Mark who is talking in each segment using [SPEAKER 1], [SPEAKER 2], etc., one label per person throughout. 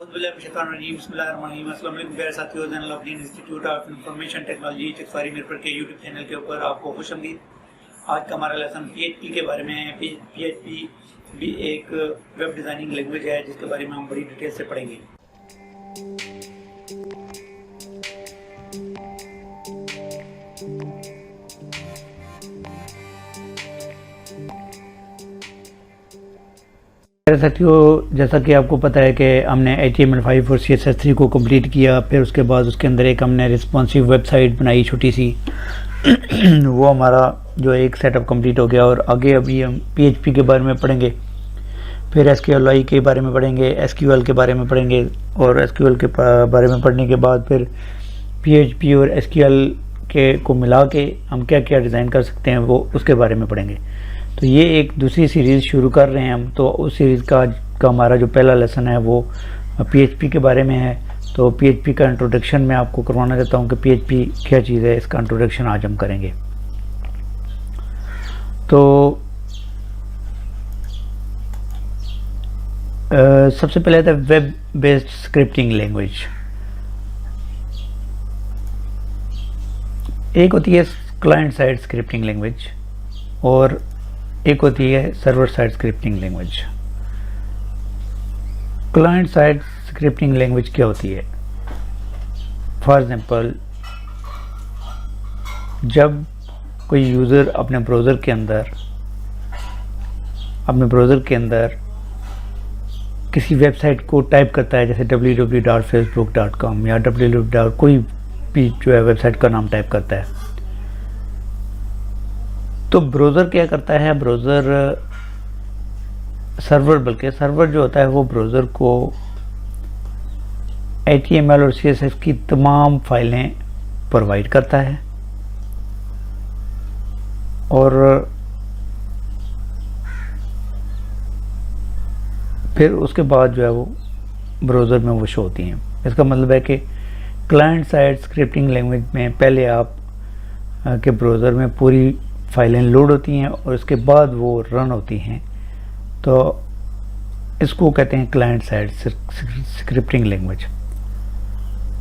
[SPEAKER 1] मेरे साथियों, Zainul Abidin institute of information technology Chakfari Mirpur के यूट्यूब चैनल के ऊपर आपको खुशामदीद। आज का हमारा लेसन PHP के बारे में है। PHP भी एक वेब डिज़ाइनिंग लैंग्वेज है जिसके बारे में हम बड़ी डिटेल से पढ़ेंगे। मेरे साथियों, जैसा कि आपको पता है कि हमने HTML5 और CSS3 को कंप्लीट किया, फिर उसके बाद उसके अंदर एक हमने रिस्पॉन्सिव वेबसाइट बनाई छोटी सी वो हमारा जो एक सेटअप कंप्लीट हो गया। और आगे अभी हम PHP के बारे में पढ़ेंगे, फिर SQLi के बारे में पढ़ेंगे, SQL के बारे में पढ़ेंगे, और SQL के बारे में पढ़ने के बाद फिर PHP और SQL के को मिला के हम क्या क्या डिज़ाइन कर सकते हैं वो उसके बारे में पढ़ेंगे। तो ये एक दूसरी सीरीज़ शुरू कर रहे हैं हम। तो उस सीरीज़ का हमारा जो पहला लेसन है वो PHP के बारे में है। तो PHP का इंट्रोडक्शन मैं आपको करवाना चाहता हूँ कि PHP क्या चीज़ है, इसका इंट्रोडक्शन आज हम करेंगे। तो सबसे पहले था वेब बेस्ड स्क्रिप्टिंग लैंग्वेज। एक होती है क्लाइंट साइड स्क्रिप्टिंग लैंग्वेज और एक होती है server side scripting language. Client side scripting language क्या होती है? फॉर एग्जांपल, जब कोई यूज़र अपने ब्राउज़र के अंदर किसी वेबसाइट को टाइप करता है, जैसे www.facebook.com या www कोई भी जो है वेबसाइट का नाम टाइप करता है, तो ब्राउज़र क्या करता है? सर्वर जो होता है वो ब्राउज़र को HTML और CSS की तमाम फाइलें प्रोवाइड करता है, और फिर उसके बाद जो है वो ब्राउज़र में वो शो होती हैं। इसका मतलब है कि क्लाइंट साइड स्क्रिप्टिंग लैंग्वेज में पहले आप के ब्राउज़र में पूरी फाइलें लोड होती हैं और उसके बाद वो रन होती हैं। तो इसको कहते हैं क्लाइंट साइड स्क्रिप्टिंग लैंग्वेज।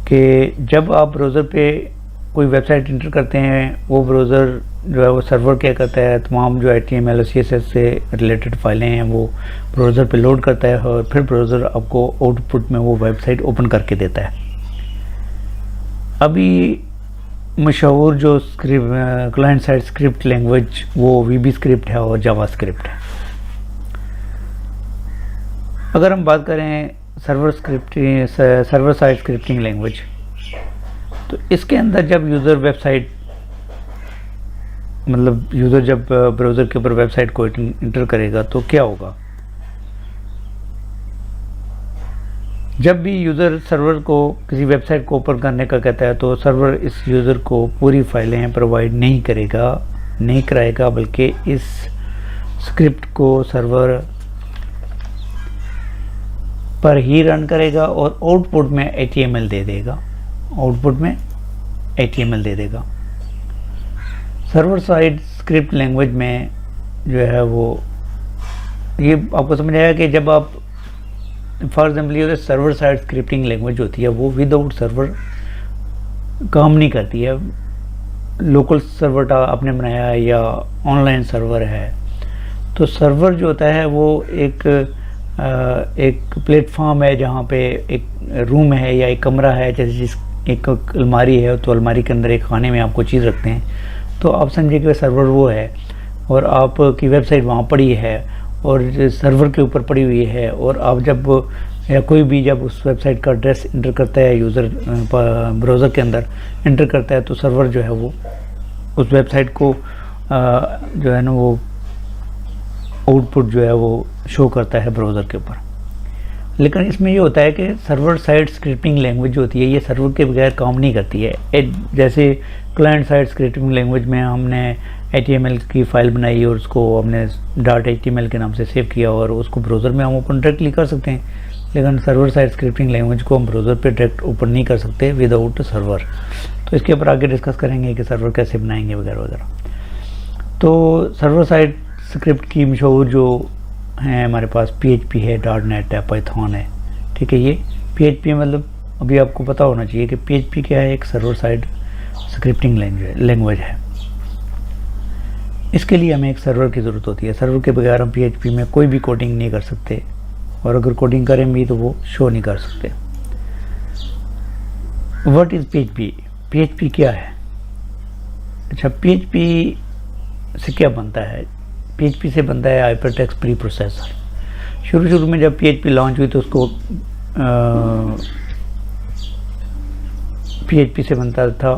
[SPEAKER 1] कि जब आप ब्राउज़र पे कोई वेबसाइट इंटर करते हैं, वो ब्राउज़र जो है वो सर्वर क्या करता है, तमाम जो HTML और CSS से रिलेटेड फाइलें हैं वो ब्राउज़र पे लोड करता है, और फिर ब्राउज़र आपको आउटपुट में वो वेबसाइट ओपन करके देता है। अभी मशहूर जो क्लाइंट साइड स्क्रिप्ट लैंग्वेज वो VB स्क्रिप्ट है और जावा स्क्रिप्ट है। अगर हम बात करें सर्वर साइड स्क्रिप्टिंग लैंग्वेज, तो इसके अंदर जब यूज़र जब ब्राउज़र के ऊपर वेबसाइट को इंटर करेगा तो क्या होगा? जब भी यूज़र सर्वर को किसी वेबसाइट को ओपन करने का कहता है, तो सर्वर इस यूज़र को पूरी फाइलें प्रोवाइड नहीं कराएगा, बल्कि इस स्क्रिप्ट को सर्वर पर ही रन करेगा और आउटपुट में HTML दे देगा। सर्वर साइड स्क्रिप्ट लैंग्वेज में जो है वो ये आपको समझ आया कि जब आप फॉर एग्जाम्पल ये सर्वर साइड स्क्रिप्टिंग लैंग्वेज होती है वो विदाउट सर्वर काम नहीं करती है। लोकल सर्वर आपने बनाया है या ऑनलाइन सर्वर है, तो सर्वर जो होता है वो एक प्लेटफॉर्म है जहाँ पे एक रूम है या एक कमरा है, जैसे एक अलमारी है, तो अलमारी के अंदर एक खाने में आपको चीज़ रखते हैं, तो आप समझिए कि सर्वर वो है और आपकी वेबसाइट वहाँ पड़ी है और सर्वर के ऊपर पड़ी हुई है। और आप जब या कोई भी जब उस वेबसाइट का एड्रेस इंटर करता है, यूज़र ब्राउज़र के अंदर इंटर करता है, तो सर्वर जो है वो उस वेबसाइट को जो है ना वो आउटपुट जो है वो शो करता है ब्राउज़र के ऊपर। लेकिन इसमें ये होता है कि सर्वर साइड स्क्रिप्टिंग लैंग्वेज जो होती है ये सर्वर के बगैर काम नहीं करती है। जैसे क्लाइंट साइड स्क्रिप्टिंग लैंग्वेज में हमने HTML की फ़ाइल बनाई और उसको हमने .html के नाम से सेव किया और उसको ब्राउज़र में हम ओपन डायरेक्टली कर सकते हैं, लेकिन सर्वर साइड स्क्रिप्टिंग लैंग्वेज को हम ब्राउज़र पे डायरेक्ट ओपन नहीं कर सकते विदाउट सर्वर। तो इसके ऊपर आगे डिस्कस करेंगे कि सर्वर कैसे बनाएंगे वगैरह वगैरह। तो सर्वर साइड स्क्रिप्ट की मशहूर जो हैं हमारे पास PHP है, .NET है, पाइथन है, ठीक है। ये PHP मतलब अभी आपको पता होना चाहिए कि PHP क्या है, एक सर्वर साइड स्क्रिप्टिंग लैंग्वेज है। इसके लिए हमें एक सर्वर की ज़रूरत होती है। सर्वर के बगैर हम PHP में कोई भी कोडिंग नहीं कर सकते, और अगर कोडिंग करें भी तो वो शो नहीं कर सकते। What is PHP? PHP क्या है? अच्छा, PHP से क्या बनता है? PHP से बनता है हाइपरटेक्स्ट प्री प्रोसेसर। शुरू में जब PHP लॉन्च हुई तो उसको PHP से बनता था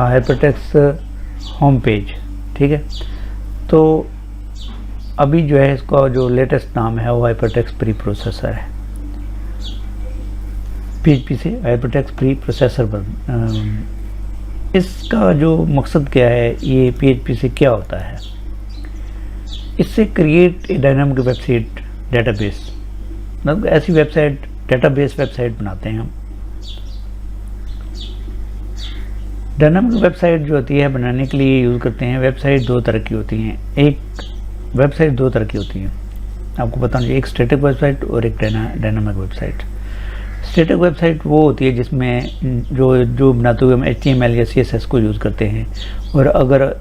[SPEAKER 1] हाइपरटेक्स्ट होम पेज, ठीक है। तो अभी जो है इसका जो लेटेस्ट नाम है वो हाइपरटेक्स्ट प्री प्रोसेसर है। PHP से हाइपरटेक्स्ट प्री प्रोसेसर इसका जो मकसद क्या है, ये PHP से क्या होता है? इससे create a dynamic website database, मतलब ऐसी वेबसाइट डेटाबेस वेबसाइट बनाते हैं हम। डायनामिक वेबसाइट जो होती है बनाने के लिए यूज़ करते हैं। वेबसाइट दो तरह की होती हैं। एक वेबसाइट दो तरह की होती है, आपको पता नहीं, एक स्टैटिक वेबसाइट और एक डायनामिक वेबसाइट। स्टैटिक वेबसाइट वो होती है जिसमें जो बनाते हुए हम HTML या CSS को यूज़ करते हैं, और अगर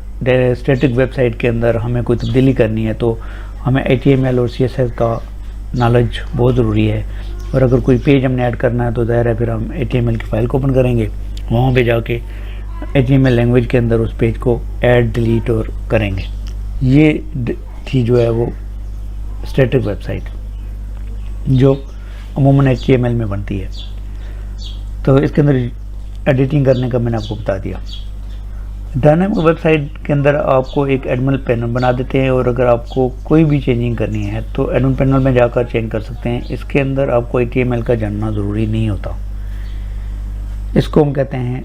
[SPEAKER 1] स्टैटिक वेबसाइट के अंदर हमें कोई तब्दीली करनी है तो हमें HTML और CSS का नॉलेज बहुत ज़रूरी है। और अगर कोई पेज हमने ऐड करना है तो ज़ाहिर है फिर हम HTML की फ़ाइल को ओपन करेंगे, वहाँ पे जाके HTML लैंग्वेज के अंदर उस पेज को ऐड डिलीट और करेंगे। ये थी जो है वो स्टैटिक वेबसाइट जो अमूमन HTML में बनती है। तो इसके अंदर एडिटिंग करने का मैंने आपको बता दिया। डायनामिक वेबसाइट के अंदर आपको एक एडमिन पैनल बना देते हैं, और अगर आपको कोई भी चेंजिंग करनी है तो एडमिन पैनल में जाकर चेंज कर सकते हैं। इसके अंदर आपको HTML का जानना ज़रूरी नहीं होता। इसको हम कहते हैं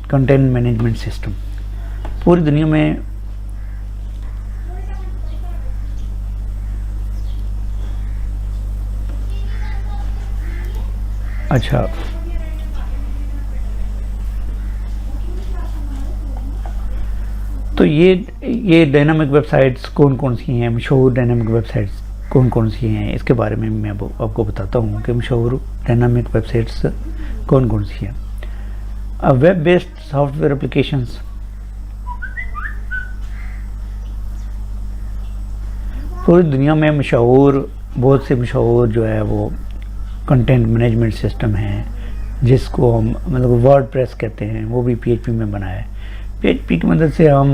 [SPEAKER 1] कंटेंट मैनेजमेंट सिस्टम। पूरी दुनिया में अच्छा, तो ये डायनामिक वेबसाइट्स कौन कौन सी हैं, मशहूर डायनामिक वेबसाइट्स कौन कौन सी हैं, इसके बारे में मैं आपको बताता हूँ कि मशहूर डायनामिक वेबसाइट्स कौन कौन सी हैं। वेब बेस्ड सॉफ्टवेयर एप्लीकेशंस, पूरी दुनिया में मशहूर, बहुत से मशहूर जो है वो कंटेंट मैनेजमेंट सिस्टम है, जिसको हम मतलब वर्डप्रेस कहते हैं, वो भी PHP में बना है। PHP की मदद से हम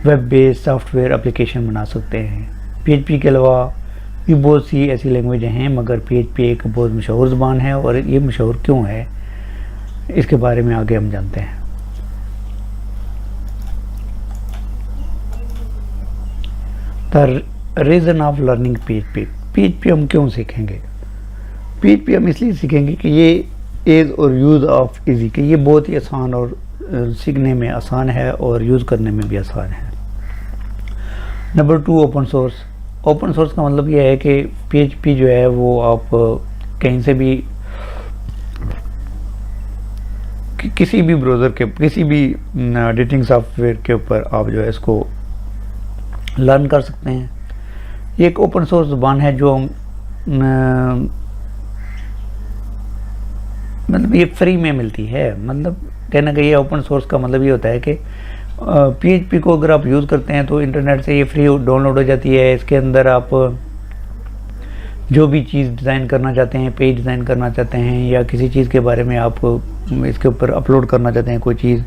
[SPEAKER 1] वेब बेस्ड सॉफ्टवेयर एप्लीकेशन बना सकते हैं। PHP के अलावा भी बहुत सी ऐसी लैंग्वेज हैं, मगर PHP एक बहुत मशहूर ज़बान है, और ये मशहूर क्यों है इसके बारे में आगे हम जानते हैं। The reason of learning PHP हम क्यों सीखेंगे? PHP हम इसलिए सीखेंगे कि ये एज और यूज़ ऑफ इजी, कि ये बहुत ही आसान और सीखने में आसान है और यूज़ करने में भी आसान है। Number 2, open source. Open source का मतलब ये है कि PHP जो है वो आप कहीं से भी किसी भी ब्राउज़र के किसी भी एडिटिंग सॉफ्टवेयर के ऊपर आप जो है इसको लर्न कर सकते हैं। ये एक ओपन सोर्स ज़बान है जो मतलब ये फ्री में मिलती है। मतलब कहना कि ये ओपन सोर्स का मतलब ये होता है कि PHP को अगर आप यूज़ करते हैं तो इंटरनेट से ये फ्री डाउनलोड हो जाती है। इसके अंदर आप जो भी चीज़ डिज़ाइन करना चाहते हैं, पेज डिज़ाइन करना चाहते हैं, या किसी चीज़ के बारे में आप इसके ऊपर अपलोड करना चाहते हैं कोई चीज़,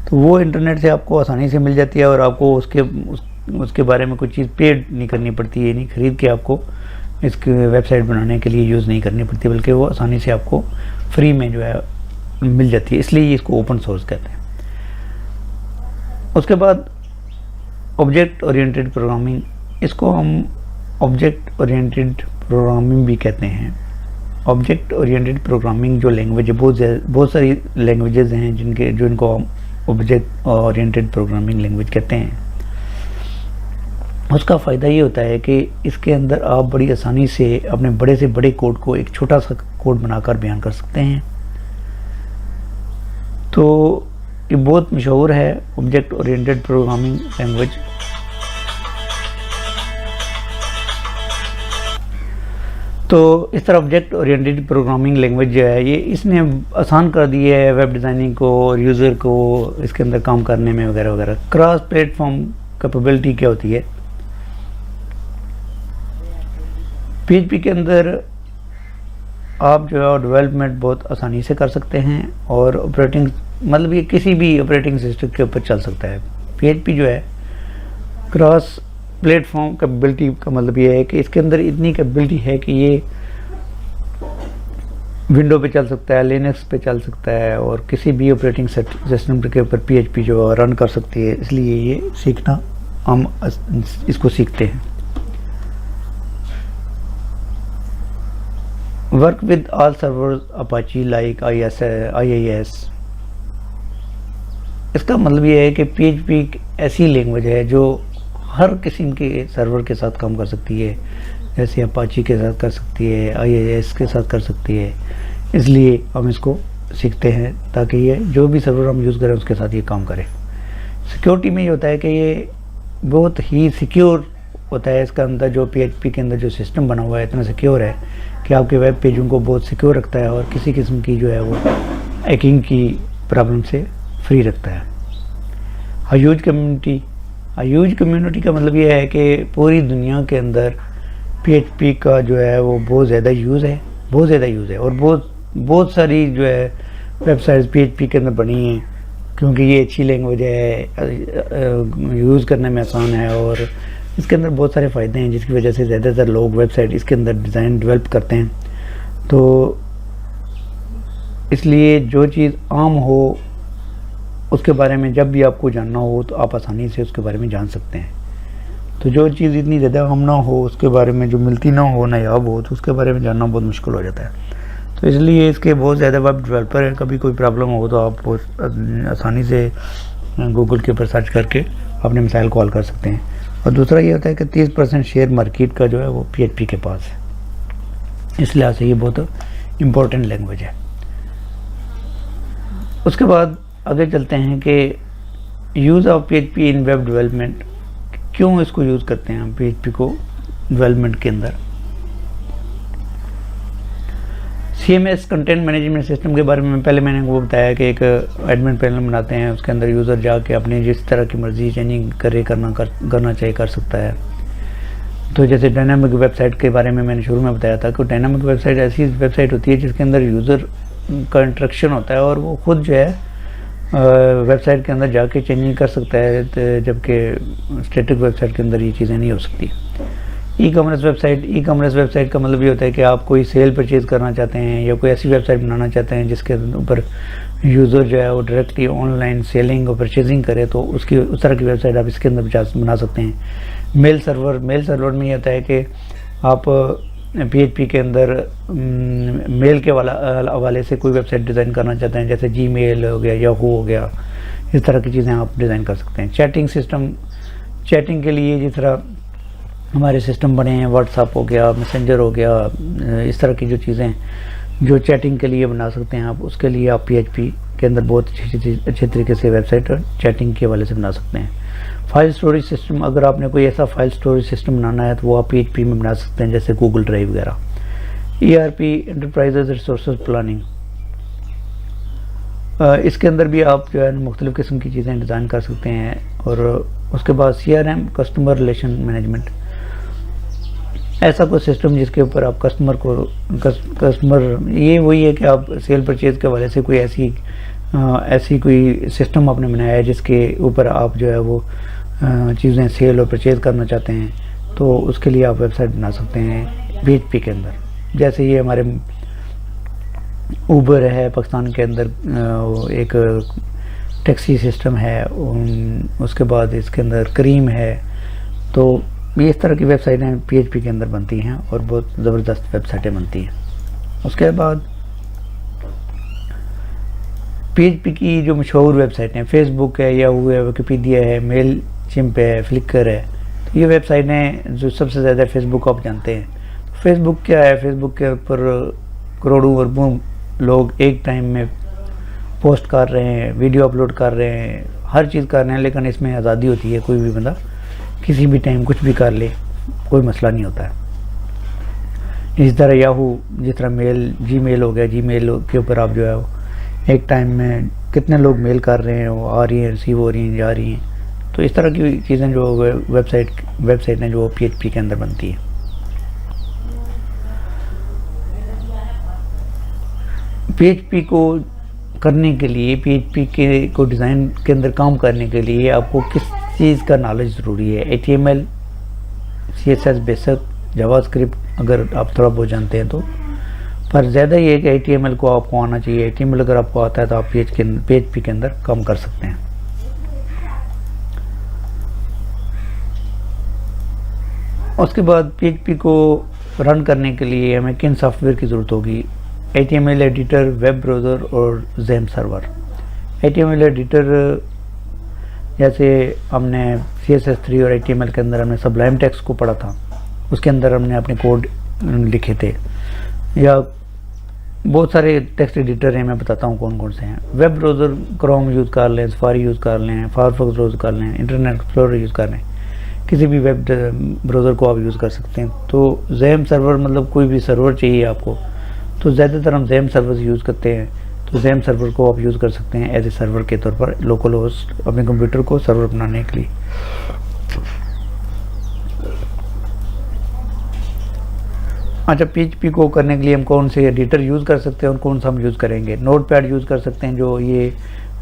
[SPEAKER 1] तो वो इंटरनेट से आपको आसानी से मिल जाती है, और आपको उसके बारे में कोई चीज़ पेड नहीं करनी पड़ती है, नहीं ख़रीद के आपको इसकी वेबसाइट बनाने के लिए यूज़ नहीं करनी पड़ती, बल्कि वो आसानी से आपको फ्री में जो है मिल जाती है। इसलिए इसको ओपन सोर्स कहते हैं। उसके बाद ऑब्जेक्ट ओरिएंटेड प्रोग्रामिंग, इसको हम ऑब्जेक्ट ओरिएंटेड प्रोग्रामिंग भी कहते हैं। ऑब्जेक्ट ओरिएंटेड प्रोग्रामिंग जो लैंग्वेज है, बहुत सारी लैंग्वेजेस हैं जो इनको हम ऑब्जेक्ट ओरिएंटेड प्रोग्रामिंग लैंग्वेज कहते हैं। उसका फ़ायदा ये होता है कि इसके अंदर आप बड़ी आसानी से अपने बड़े से बड़े कोड को एक छोटा सा कोड बनाकर बयान कर सकते हैं। तो ये बहुत मशहूर है ऑब्जेक्ट ओरिएंटेड प्रोग्रामिंग लैंग्वेज। तो इस तरह ऑब्जेक्ट ओरिएंटेड प्रोग्रामिंग लैंग्वेज जो है ये इसने आसान कर दी है वेब डिज़ाइनिंग को और यूज़र को इसके अंदर काम करने में वगैरह वगैरह। क्रॉस प्लेटफॉर्म कैपेबिलिटी क्या होती है? PHP के अंदर आप जो है डेवलपमेंट बहुत आसानी से कर सकते हैं और ऑपरेटिंग मतलब ये किसी भी ऑपरेटिंग सिस्टम के ऊपर चल सकता है। PHP जो है क्रॉस प्लेटफॉर्म कैपेबिलिटी का मतलब ये है कि इसके अंदर इतनी कैपेबिलिटी है कि ये विंडो पे चल सकता है, लिनक्स पे चल सकता है और किसी भी ऑपरेटिंग सिस्टम के ऊपर PHP जो रन कर सकती है। इसलिए ये सीखना हम इसको सीखते हैं। Work with all servers Apache like IIS। इसका मतलब ये है कि PHP एक ऐसी लैंग्वेज है जो हर किस्म के सर्वर के साथ काम कर सकती है, जैसे अपाची के साथ कर सकती है, IIS के साथ कर सकती है। इसलिए हम इसको सीखते हैं ताकि ये जो भी सर्वर हम यूज़ करें उसके साथ ये काम करें। सिक्योरिटी में ये होता है कि ये बहुत ही सिक्योर होता है। इसका अंदर जो PHP के अंदर जो सिस्टम बना हुआ है इतना सिक्योर है कि आपके वेब पेजों को बहुत सिक्योर रखता है और किसी किस्म की जो है वो हैकिंग की प्रॉब्लम से फ्री रखता है। ह्यूज कम्युनिटी का मतलब ये है कि पूरी दुनिया के अंदर PHP का जो है वो बहुत ज़्यादा यूज़ है और बहुत सारी जो है वेबसाइट्स PHP के अंदर बनी हैं क्योंकि ये अच्छी लैंग्वेज है, यूज़ करने में आसान है और इसके अंदर बहुत सारे फ़ायदे हैं जिसकी वजह से ज़्यादातर लोग वेबसाइट इसके अंदर डिज़ाइन डेवलप करते हैं। तो इसलिए जो चीज़ आम हो उसके बारे में जब भी आपको जानना हो तो आप आसानी से उसके बारे में जान सकते हैं। तो जो चीज़ इतनी ज़्यादा हम ना हो उसके बारे में, जो मिलती ना हो, नायाब हो, तो उसके बारे में जानना बहुत मुश्किल हो जाता है। तो इसलिए इसके बहुत ज़्यादा वेब डेवलपर हैं। कभी कोई प्रॉब्लम हो तो आप आसानी से गूगल के ऊपर सर्च करके अपने मिसाइल कॉल कर सकते हैं। और दूसरा ये होता है कि 30% शेयर मार्केट का जो है वो PHP के पास है। इस लिहाज से ये बहुत इम्पोर्टेंट लैंग्वेज है। उसके बाद आगे चलते हैं कि use of PHP in web development. क्यों इसको यूज़ करते हैं हम PHP को डेवलपमेंट के अंदर? CMS कंटेंट मैनेजमेंट सिस्टम के बारे में पहले मैंने वो बताया कि एक एडमिन पैनल बनाते हैं, उसके अंदर यूज़र जाके अपनी जिस तरह की मर्ज़ी चेंजिंग करना चाहिए कर सकता है। तो जैसे डायनामिक वेबसाइट के बारे में मैंने शुरू में बताया था कि डायनामिक वेबसाइट ऐसी वेबसाइट होती है जिसके अंदर यूज़र का इंटरेक्शन होता है और वो खुद जो है वेबसाइट के अंदर जाके चेंजिंग कर सकता है, जबकि स्टैटिक वेबसाइट के अंदर ये चीज़ें नहीं हो सकती। ई कॉमर्स वेबसाइट का मतलब ये होता है कि आप कोई सेल परचेज़ करना चाहते हैं या कोई ऐसी वेबसाइट बनाना चाहते हैं जिसके ऊपर यूज़र जो है वो डायरेक्टली ऑनलाइन सेलिंग और परचेजिंग करे, तो उसकी उस तरह की वेबसाइट आप इसके अंदर बना सकते हैं। मेल सर्वर में ये होता है कि आप PHP के अंदर मेल के हवाले से कोई वेबसाइट डिज़ाइन करना चाहते हैं, जैसे Gmail हो गया, याहू हो गया, इस तरह की चीज़ें आप डिज़ाइन कर सकते हैं। चैटिंग के लिए जिस तरह हमारे सिस्टम बने हैं, व्हाट्सएप हो गया, मैसेंजर हो गया, इस तरह की जो चीज़ें जो चैटिंग के लिए बना सकते हैं आप, उसके लिए आप PHP के अंदर बहुत अच्छे तरीके से वेबसाइट और चैटिंग के हवाले से बना सकते हैं। फाइल स्टोरेज सिस्टम, अगर आपने कोई ऐसा फाइल स्टोरेज सिस्टम बनाना है तो वो आप PHP में बना सकते हैं, जैसे गूगल ड्राइव वगैरह। ERP एंटरप्राइज रिसोर्स प्लानिंग, इसके अंदर भी आप जो है मुख्तलिफ़ किस्म की चीज़ें डिज़ाइन कर सकते हैं। और उसके बाद CRM कस्टमर रिलेशन मैनेजमेंट, ऐसा कोई सिस्टम जिसके ऊपर आप कस्टमर ये वही है कि आप सेल परचेज़ के हवाले से कोई ऐसी कोई सिस्टम आपने बनाया है जिसके ऊपर आप जो है वो चीज़ें सेल और परचेज़ करना चाहते हैं, तो उसके लिए आप वेबसाइट बना सकते हैं PHP के अंदर। जैसे ये हमारे ऊबर है पाकिस्तान के अंदर, एक टैक्सी सिस्टम है, उसके बाद इसके अंदर करीम है। तो ये इस तरह की वेबसाइटें PHP के अंदर बनती हैं और बहुत ज़बरदस्त वेबसाइटें बनती हैं। उसके बाद PHP की जो मशहूर वेबसाइटें, फेसबुक है, याहू है, विकिपीडिया है, मेल चिम्प है, फ्लिकर है, तो ये वेबसाइटें जो सबसे ज़्यादा फेसबुक आप जानते हैं। फेसबुक क्या है? फेसबुक के ऊपर करोड़ों अरबों लोग एक टाइम में पोस्ट कर रहे हैं, वीडियो अपलोड कर रहे हैं, हर चीज़ कर रहे हैं, लेकिन इसमें आज़ादी होती है, कोई भी बंदा किसी भी टाइम कुछ भी कर ले, कोई मसला नहीं होता है। इस तरह याहू, जिस तरह मेल, जीमेल हो गया, जीमेल के ऊपर आप जो है वो एक टाइम में कितने लोग मेल कर रहे हैं, वो आ रही हैं, रिसीव हो रही हैं, जा रही हैं। तो इस तरह की चीज़ें जो वेबसाइट हैं जो PHP के अंदर बनती है। PHP को करने के लिए, PHP के को डिज़ाइन के अंदर काम करने के लिए आपको किस चीज़ का नॉलेज ज़रूरी है? HTML, CSS बेसिक, जावास्क्रिप्ट अगर आप थोड़ा बहुत जानते हैं तो, पर ज़्यादा ये है कि HTML को आपको आना चाहिए। HTML अगर आपको आता है तो आप PHP के अंदर काम कर सकते हैं। उसके बाद PHP को रन करने के लिए हमें किन सॉफ्टवेयर की ज़रूरत होगी? HTML एडिटर, वेब ब्राउज़र और XAMPP सर्वर। HTML एडिटर जैसे हमने CSS3 और HTML के अंदर हमने सबलाइम टेक्स्ट को पढ़ा था, उसके अंदर हमने अपने कोड लिखे थे, या बहुत सारे टेक्स्ट एडिटर हैं, मैं बताता हूँ कौन कौन से हैं। वेब ब्राउज़र क्रोम यूज़ कर लें, सफारी यूज़ कर लें, फायरफॉक्स यूज़ कर लें, इंटरनेट एक्सप्लोरर यूज़ कर लें, किसी भी वेब ब्राउज़र को आप यूज़ कर सकते हैं। तो XAMPP सर्वर मतलब कोई भी सर्वर चाहिए आपको, तो ज़्यादातर हम XAMPP सर्वर यूज़ करते हैं। तो XAMPP सर्वर को आप यूज़ कर सकते हैं एज ए सर्वर के तौर पर, लोकल होस्ट अपने कंप्यूटर को सर्वर बनाने के लिए। अच्छा, PHP को करने के लिए हम कौन से एडिटर यूज़ कर सकते हैं और कौन सा हम यूज़ करेंगे? नोटपैड यूज़ कर सकते हैं, जो ये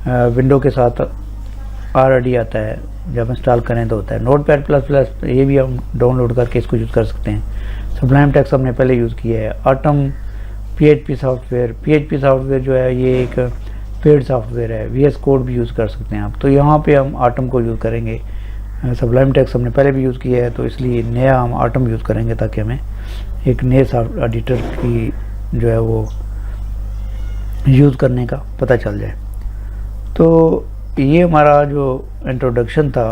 [SPEAKER 1] विंडो के साथ ऑलरेडी आता है, जब इंस्टॉल करें तो होता है। नोटपैड प्लस प्लस, ये भी हम डाउनलोड करके इसको यूज़ कर सकते हैं। सबलाइम टेक्स्ट हमने पहले यूज़ किया है। आटम PHP सॉफ्टवेयर जो है ये एक पेड सॉफ्टवेयर है। VS कोड भी यूज़ कर सकते हैं आप। तो यहाँ पे हम आटम को यूज़ करेंगे। सबलाइम टेक्स्ट हमने पहले भी यूज़ किया है, तो इसलिए नया हम आटम यूज़ करेंगे ताकि हमें एक नए एडिटर की जो है वो यूज़ करने का पता चल जाए। तो ये हमारा जो इंट्रोडक्शन था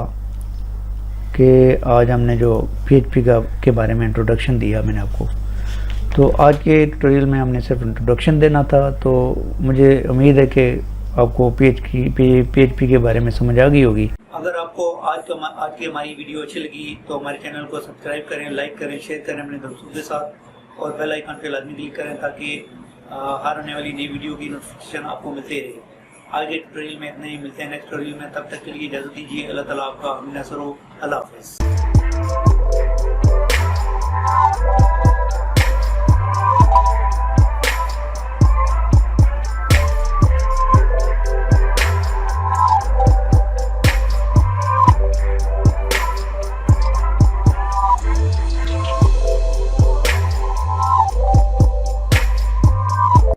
[SPEAKER 1] कि आज हमने जो PHP के बारे में इंट्रोडक्शन दिया मैंने आपको। तो आज के ट्यूटोरियल में हमने सिर्फ इंट्रोडक्शन देना था। तो मुझे उम्मीद है कि आपको PHP के बारे में समझ आ गई होगी। अगर आपको आज की हमारी वीडियो अच्छी लगी तो हमारे चैनल को सब्सक्राइब करें, लाइक करें, शेयर करें अपने दोस्तों के साथ, और बेल आइकन पे लाजमी क्लिक करें ताकि हर आने वाली नई वीडियो की नोटिफिकेशन आपको मिलते रहे। आगे ट्यूटोरियल में इतना ही, मिलते हैं नेक्स्ट ट्यूटोरियल में। तब तक के लिए इजाज़त दीजिए। अल्लाह ताला आपका हम नसर हो। अल्लाह हाफ़िज़।